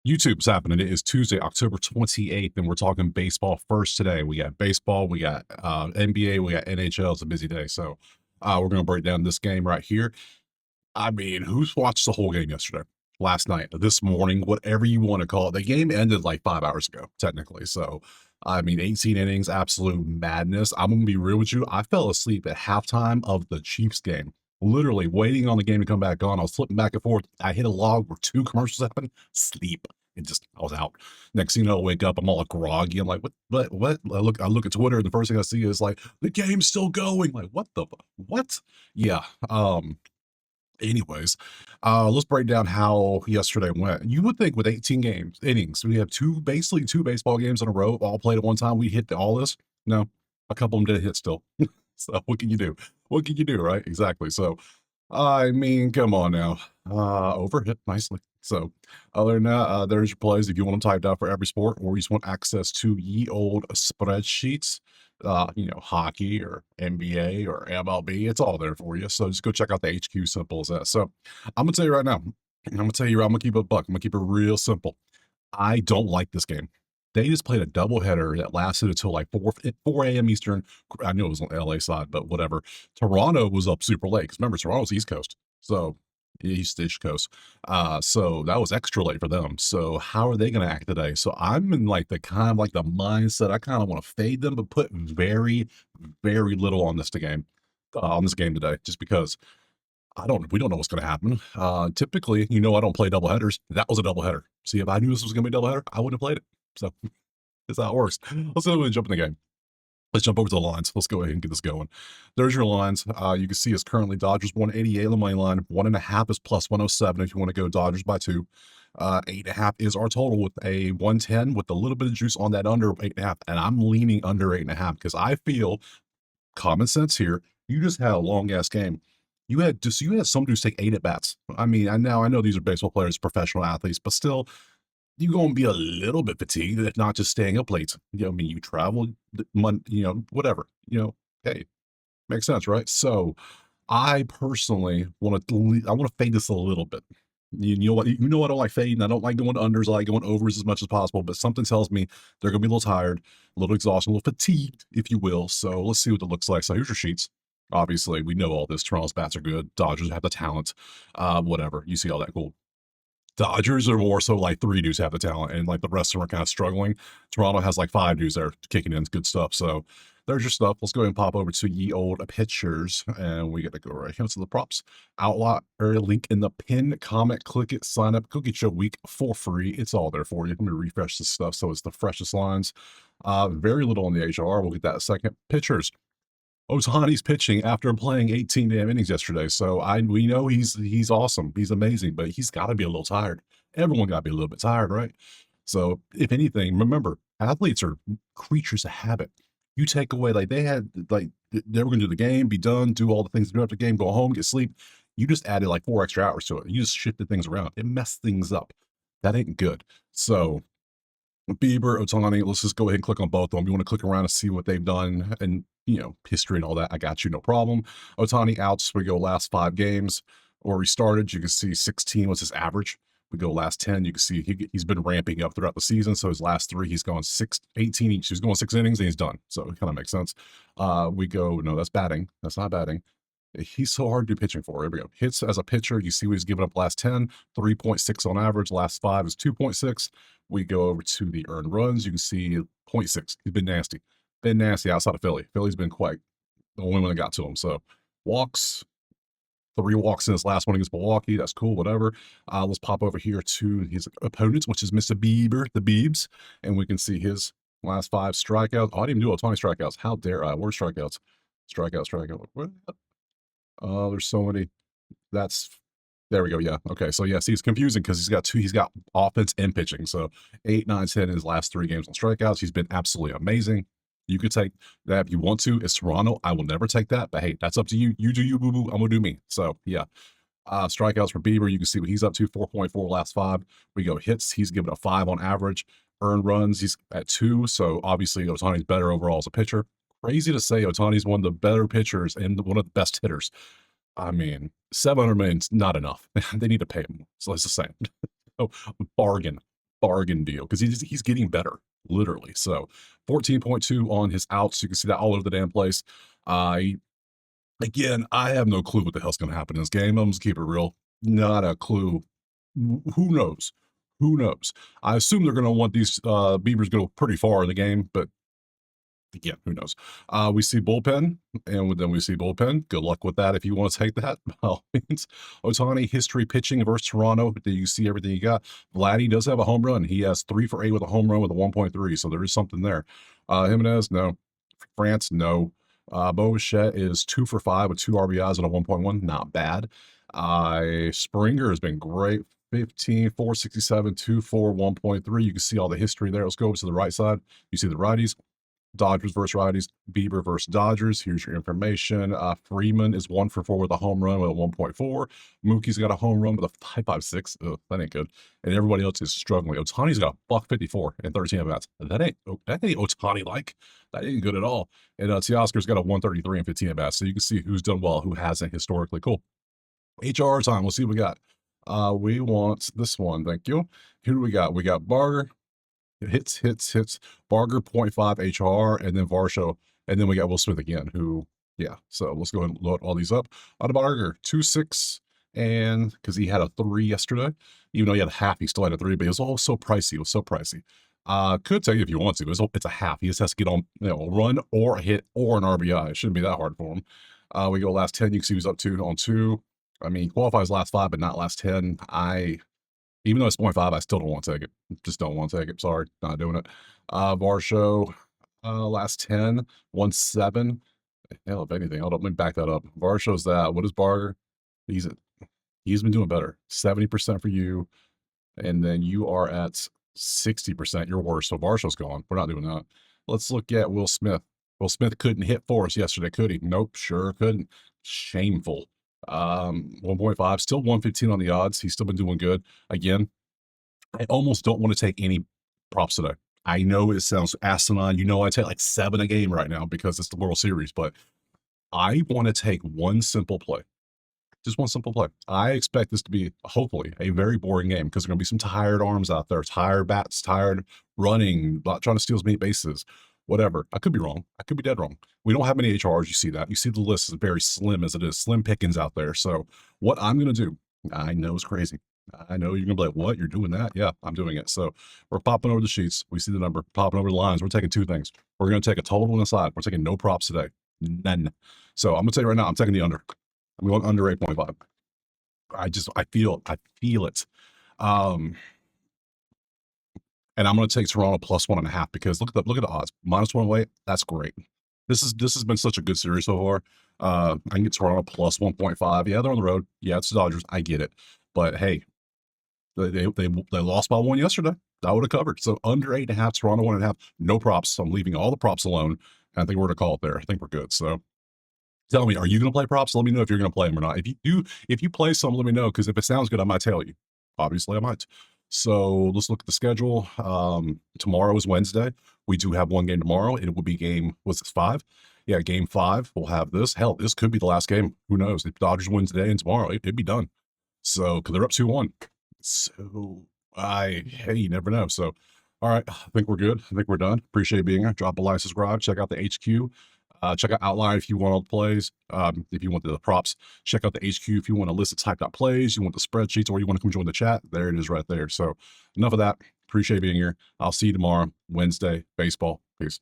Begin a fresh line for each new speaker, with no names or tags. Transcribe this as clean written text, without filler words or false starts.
YouTube's happening. It is Tuesday, October 28th, and we're talking baseball first today. We got baseball, we got NBA, we got NHL. It's a busy day. So we're going to break down this game right here. I mean, who's watched the whole game yesterday, last night, this morning, whatever you want to call it? The game ended like 5 hours ago, technically. So, I mean, 18 innings, absolute madness. I'm going to be real with you. I fell asleep at halftime of the Chiefs game, literally waiting on the game to come back on. I was flipping back and forth. I hit a log where two commercials happened, sleep. It just, I was out. Next thing you know, I wake up, I'm all groggy. I'm like, what? I look at Twitter, and the first thing I see is like, the game's still going. Like, what? Yeah. Anyways, let's break down how yesterday went. You would think with 18 games innings, we have basically two baseball games in a row, all played at one time. We hit all this. No, a couple of them did hit still. So what can you do? What can you do, right? Exactly. So I mean, come on now. Overhit nicely. So other than that, there's your plays if you want them typed out for every sport, or you just want access to ye old spreadsheets, hockey or NBA or MLB. It's all there for you. So just go check out the HQ. Simple as that. So I'm gonna tell you right now. I'm gonna keep it a buck. I'm gonna keep it real simple. I don't like this game. They just played a doubleheader that lasted until like 4 a.m. Eastern. I knew it was on the LA side, but whatever. Toronto was up super late because remember, Toronto's East Coast. So East Coast. So that was extra late for them. So how are they going to act today? So I'm in like the kind of like the mindset I kind of want to fade them, but put very, very little on this game today, just because we don't know what's going to happen. Typically, I don't play double headers. That was a double header. See, if I knew this was going to be a double header, I wouldn't have played it. So that's how it works. Let's go ahead and jump in the game. Let's jump over to the lines. Let's go ahead and get this going. There's your lines. You can see it's currently Dodgers 188 on the money line. 1.5 is plus 107 if you want to go Dodgers by 2. 8.5 is our total with a 110 with a little bit of juice on that under 8.5. And I'm leaning under 8.5 because I feel common sense here. You just had a long ass game. You had some dudes take 8 at bats. I mean, I know these are baseball players, professional athletes, but still, you're gonna be a little bit fatigued, if not just staying up late. I mean, you travel, whatever. Hey, makes sense, right? So, I personally I want to fade this a little bit. You know what? You know I don't like fading. I don't like going unders. I like going overs as much as possible. But something tells me they're gonna be a little tired, a little exhausted, a little fatigued, if you will. So let's see what it looks like. So here's your sheets. Obviously, we know all this. Toronto's bats are good. Dodgers have the talent. Whatever. You see all that cool. Dodgers are more so like 3 dudes have the talent, and like the rest of them are kind of struggling. Toronto has like 5 dudes that are kicking in good stuff. So there's your stuff. Let's go ahead and pop over to ye old pictures, and we got to go right here to the props. Outlaw area link in the pin, comment, click it, sign up, go get your week for free. It's all there for you. Let me refresh this stuff so it's the freshest lines. Very little on the HR. We'll get that in a second. Pitchers. Ohtani's pitching after playing 18 damn innings yesterday. So we know he's awesome. He's amazing, but he's got to be a little tired. Everyone got to be a little bit tired, right? So if anything, remember, athletes are creatures of habit. You take away like they were going to do the game, be done, do all the things do after the game, go home, get sleep. You just added like 4 extra hours to it. You just shifted things around. It messed things up. That ain't good. So Bieber, Ohtani, let's just go ahead and click on both of them. You want to click around and see what they've done and, history and all that. I got you, no problem. Ohtani outs, we go last 5 games or restarted. You can see 16 was his average. We go last 10. You can see he's been ramping up throughout the season. So his last 3, he's gone 18 each. He's going 6 innings and he's done. So it kind of makes sense. No, that's batting. That's not batting. He's so hard to do pitching for. Here we go. Hits as a pitcher, you see what he's given up last 10, 3.6 on average. Last 5 is 2.6. We go over to the earned runs. You can see zero point 0.6. He's been nasty. Been nasty outside of Philly. Philly's been quite the only one that got to him. So walks, 3 walks in his last one against Milwaukee. That's cool, whatever. Let's pop over here to his opponents, which is Mr. Bieber, the Biebs, and we can see his last 5 strikeouts. Oh, I didn't even do a 20 strikeouts. How dare I? Where's strikeouts? Strikeout. What? Oh, there's so many. That's There we go. Yeah. Okay. So yeah, see, it's confusing because he's got offense and pitching. So 8, 9, 10 in his last 3 games on strikeouts. He's been absolutely amazing. You could take that if you want to. It's Toronto. I will never take that, but hey, that's up to you. You do you, boo boo. I'm gonna do me. So yeah. Strikeouts for Bieber. You can see what he's up to. 4.4 last 5. We go hits. He's given a 5 on average. Earned runs. He's at 2. So obviously Otani's better overall as a pitcher. Crazy to say Otani's one of the better pitchers and one of the best hitters. I mean, 700 million's not enough. They need to pay him. So let's just say, oh, bargain. bargain deal because he's getting better, literally. So 14.2 on his outs. You can see that all over the damn place. I Again, I have no clue what the hell's going to happen in this game. I'm just keep it real. Not a clue. Who knows? Who knows? I assume they're going to want these Beavers go pretty far in the game, but again, who knows? We see bullpen, and then we see bullpen. Good luck with that if you want to take that. By all means. Otani history pitching versus Toronto. Do you see everything you got? Vladdy does have a home run. He has 3 for 8 with a home run with a 1.3, so there is something there. Jimenez, no. France, no. Bo Bichette is 2 for 5 with 2 RBIs and a 1.1. Not bad. Springer has been great. 15, 467, 2, 4, 1.3. You can see all the history there. Let's go over to the right side. You see the righties. Dodgers versus righties, Bieber versus Dodgers. Here's your information. Freeman is 1 for 4 with a home run with a 1.4. Mookie's got a home run with a 5.56. Ugh, that ain't good. And everybody else is struggling. Otani's got a buck 54 and 13 at bats. That ain't Otani like. That ain't good at all. And Teoscar's got a 133 and 15 at bats. So you can see who's done well, who hasn't historically. Cool. HR time. We'll see what we got. We want this one. Thank you. Who do we got? We got Barger. Hits. Barger 0.5 HR, and then Varsho, and then we got Will Smith again, who, yeah. So let's go ahead and load all these up. On Barger, 2.6, and because he had a 3 yesterday, even though he had a half, he still had a 3, but it was all so pricey. It was so pricey. Could take it if you want to. It's a half. He just has to get on, a run or a hit or an RBI. It shouldn't be that hard for him. We go last 10. You can see he's up 2 on 2. I mean, qualifies last 5, but not last 10. Even though it's 0.5, I still don't want to take it. Just don't want to take it. Sorry, not doing it. Varsho, last 10, 1.7. Hell, if anything, hold up, let me back that up. Varsho's that. What is Barger? He's been doing better. 70% for you, and then you are at 60%. You're worse. So Varsho's gone. We're not doing that. Let's look at Will Smith. Will Smith couldn't hit for us yesterday, could he? Nope, sure couldn't. Shameful. 1.5, still 115 on the odds. He's still been doing good. Again, I almost don't want to take any props today. I know it sounds asinine. I take like 7 a game right now because it's the World Series, but I want to take one simple play. Just one simple play. I expect this to be, hopefully, a very boring game because there's going to be some tired arms out there, tired bats, tired running, trying to steal as many bases, whatever. I could be wrong. I could be dead wrong. We don't have many HRs. You see that. You see the list is very slim as it is. Slim pickings out there. So what I'm going to do, I know it's crazy. I know you're going to be like, what? You're doing that? Yeah, I'm doing it. So we're popping over the sheets. We see the number, popping over the lines. We're taking 2 things. We're going to take a total on the side. We're taking no props today. None. So I'm going to tell you right now, I'm taking the under. I'm going under 8.5. I feel it. And I'm going to take Toronto plus 1.5 because look at the odds. -108. That's great. This has been such a good series so far. I can get Toronto plus 1.5. Yeah, they're on the road. Yeah, it's the Dodgers. I get it. But hey, they lost by 1 yesterday. That would have covered. So under 8.5, Toronto 1.5. No props. So I'm leaving all the props alone. And I think we're going to call it there. I think we're good. So tell me, are you going to play props? Let me know if you're going to play them or not. If you play some, let me know because if it sounds good, I might tell you. Obviously, I might. So let's look at the schedule. Tomorrow is Wednesday. We do have one game tomorrow. It will be game, what's this, 5? Yeah, game 5. We'll have this. Hell, this could be the last game. Who knows? If Dodgers win today and tomorrow, it'd be done. So, because they're up 2-1. So, hey, you never know. So, all right, I think we're good. I think we're done. Appreciate being here. Drop a like, subscribe. Check out the HQ. Check out Outline if you want all the plays. If you want the props, check out the HQ if you want a list of typed out plays, you want the spreadsheets, or you want to come join the chat. There it is right there. So enough of that. Appreciate being here. I'll see you tomorrow, Wednesday, baseball. Peace.